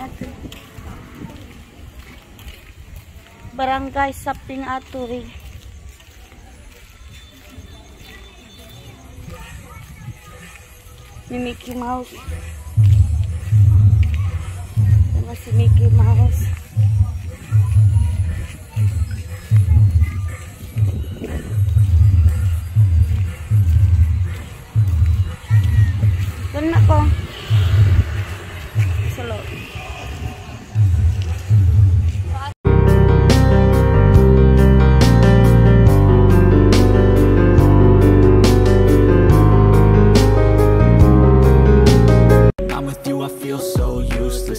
ito. Barangay Saping Aturi. May Mickey Mouse. Ito si Mickey Mouse. Doon na ko. Salo.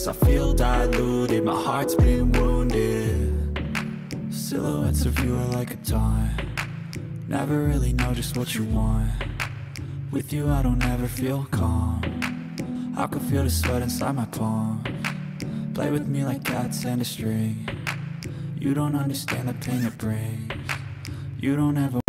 I feel diluted, my heart's been wounded. Silhouettes of you are like a taunt. Never really know just what you want. With you I don't ever feel calm. I can feel the sweat inside my palms. Play with me like cats and a string. You don't understand the pain it brings. You don't ever.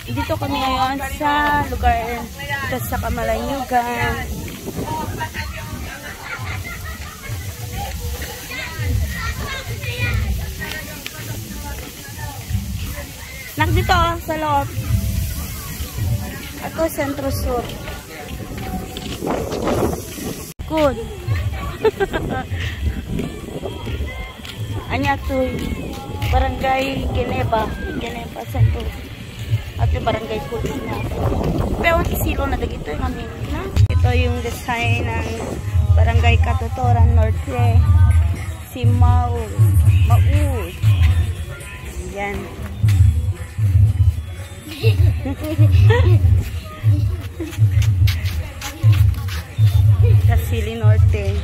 Dito kami ngayon sa lugar dito sa Camalaniugan. Nak dito sa loob. Ako Sentro Sur. Good. Anya to Barangay Geneva Sentro. At yung barangay Kulina. Pero silo na dagito yung amin na. Ito yung design ng Barangay Katotoran Norte. Si Maud. Yan. Kasili Norte.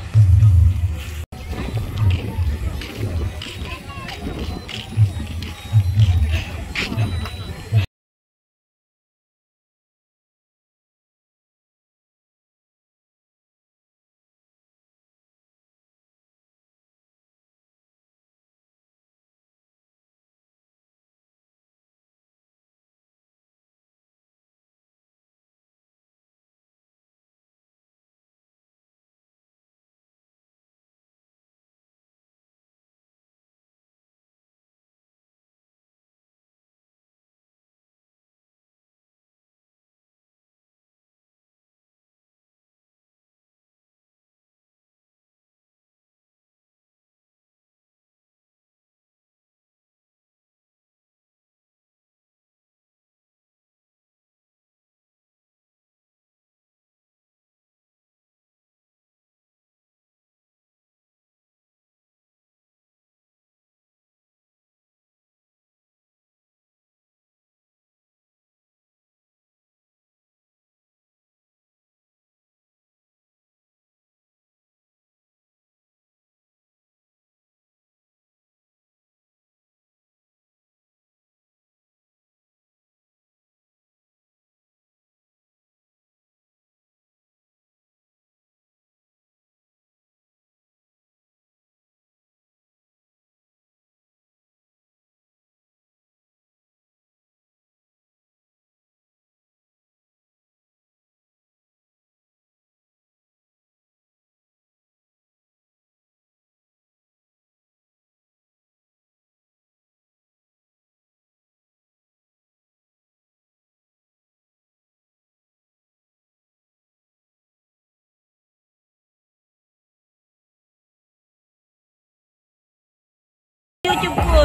YouTube ko.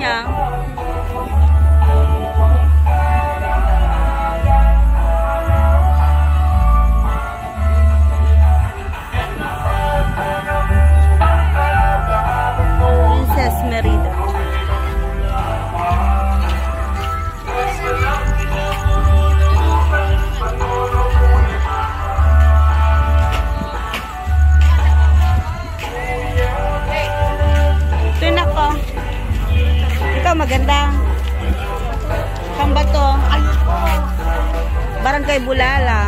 niya. Princess Merida. Maganda. Saan ba to? Barangay Bulala.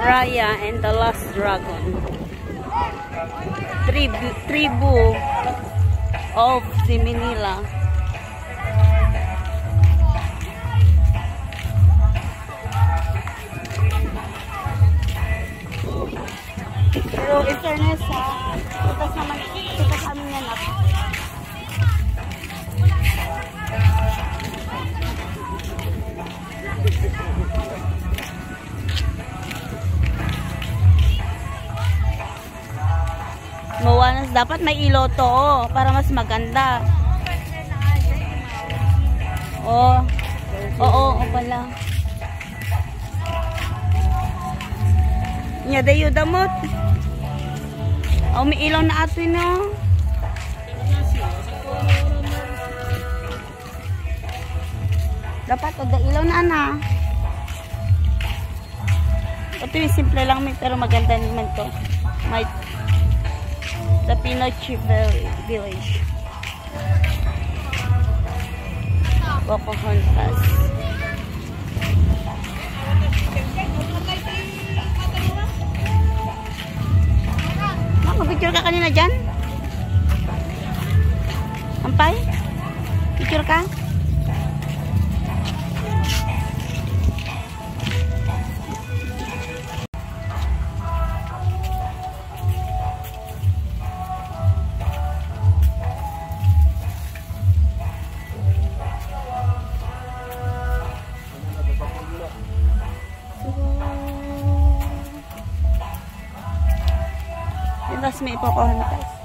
Raya and the Last Dragon. Tribu of the Manila. Pero in fairness kita sa amin yan ako. Mawanas, dapat may iloto para mas maganda. Oo pala. Nya dayo damot. May ilaw na ato no. Dapat ada ilaw na ana. Ito yung simple lang pero maganda naman to. May the Pinoche Village. Pocahontas. Mag-picture ka kanina dyan? Ampay? Picture ka? Tapos may Pocahontas.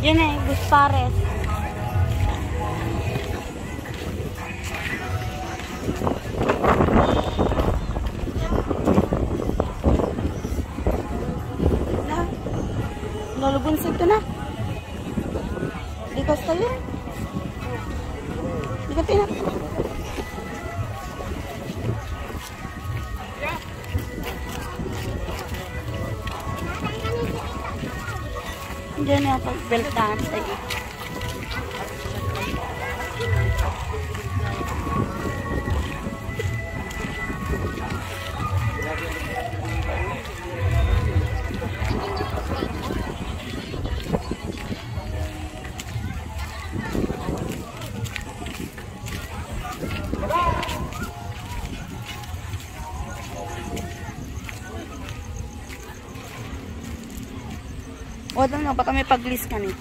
Yan eh, Buspares. Lalubon sa ito na. Likas tayo. Likas tayo na. Diyan yung pagbeltahan tayo. O, doon na, baka may pag-list ka nito.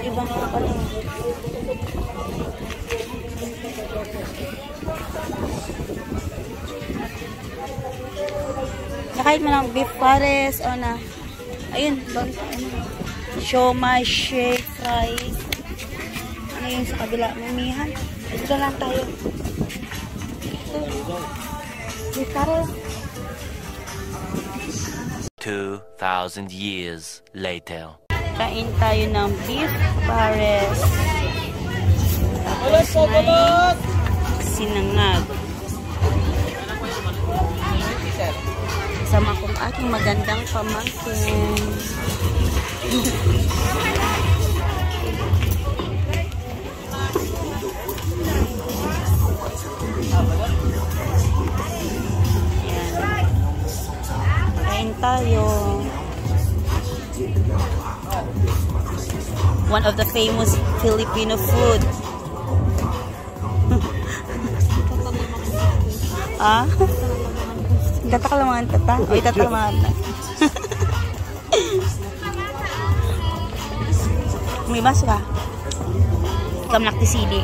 Ibang ka pala. Nakahit mo ng beef pares o na. Ayun, doon. Siomai, shake, fries. Ano yung sa kabila? Mamihan. Ito lang tayo. Beef pares. 2,000 years later. Kain tayo ng beef pares. Tapos may sinangag. Kasama kong aking magandang pamangkin. Tayo. One of the famous Filipino food. Ah? Tatakalamangan tata? O itatalamangan na. May mas ka? Ikam naktisili.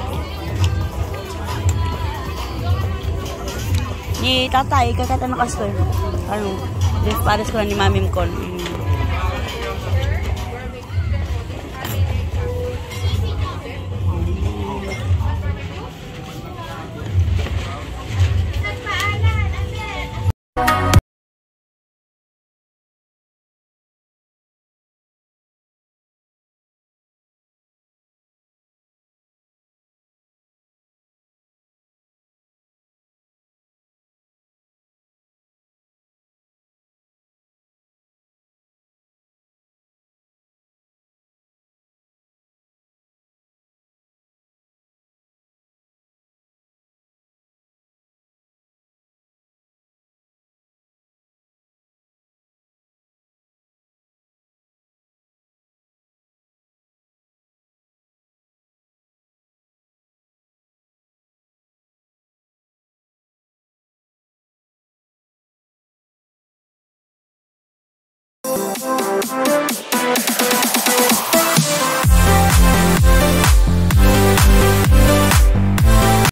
Ni tatay, kakata na kasper. Ano? Beef pares ko lang ni mamim ko.